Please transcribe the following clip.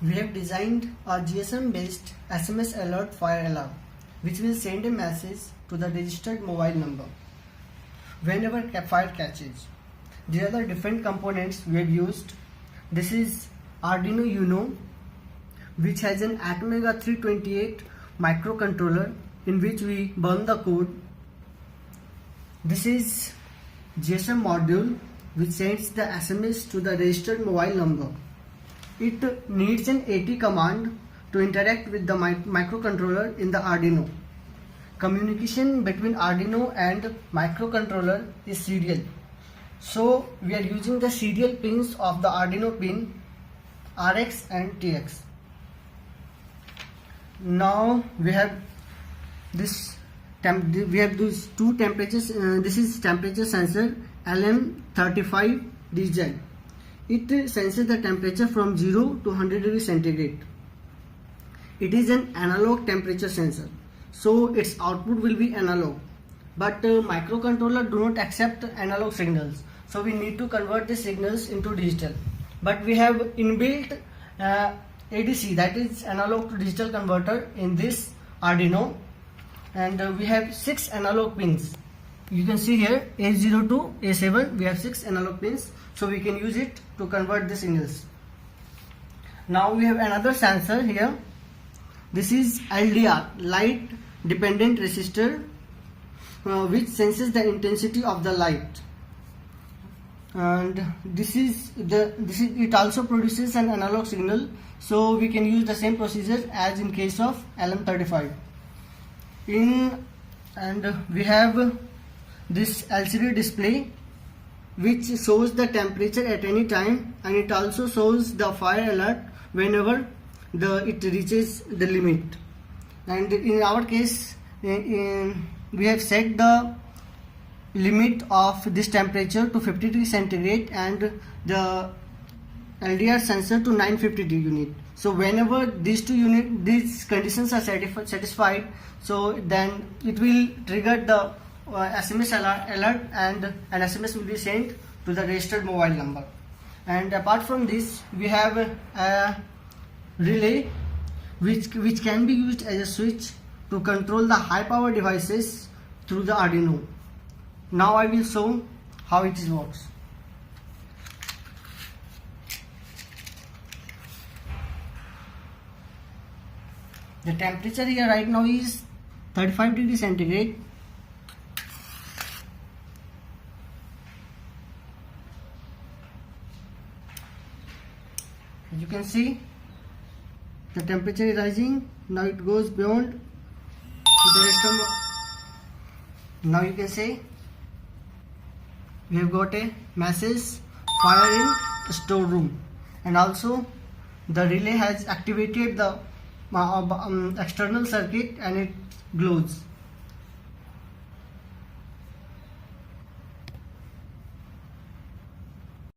We have designed a GSM based SMS alert fire alarm which will send a message to the registered mobile number whenever fire catches. These are the different components we have used. This is Arduino Uno, which has an Atmega 328 microcontroller in which we burn the code. This is GSM module which sends the SMS to the registered mobile number. It needs an AT command to interact with the microcontroller in the Arduino. Communication between Arduino and microcontroller is serial. So we are using the serial pins of the Arduino pin RX and TX. Now we have these two temperatures. This is temperature sensor LM35DZ. It senses the temperature from 0 to 100 degrees centigrade. It is an analog temperature sensor, so its output will be analog. But microcontroller do not accept analog signals, so we need to convert the signals into digital. But we have inbuilt ADC, that is analog to digital converter, in this Arduino, and we have 6 analog pins. You can see here A0 to A7 we have 6 analog pins, so we can use it to convert the signals. Now we have another sensor here. This is LDR, light dependent resistor, which senses the intensity of the light, and it also produces an analog signal, so we can use the same procedure as in case of LM35. And we have this LCD display which shows the temperature at any time, and it also shows the fire alert whenever it reaches the limit. And in our case we have set the limit of this temperature to 50 degrees centigrade and the LDR sensor to 950 unit. So whenever these conditions are satisfied, so then it will trigger the SMS alert and an SMS will be sent to the registered mobile number. And apart from this, we have a relay which can be used as a switch to control the high power devices through the Arduino. Now I will show how it works. The temperature here right now is 35 degrees centigrade. As you can see, the temperature is rising. Now it goes beyond the rest of. Now you can say we have got a message fire in the storeroom, and also the relay has activated the external circuit and it glows.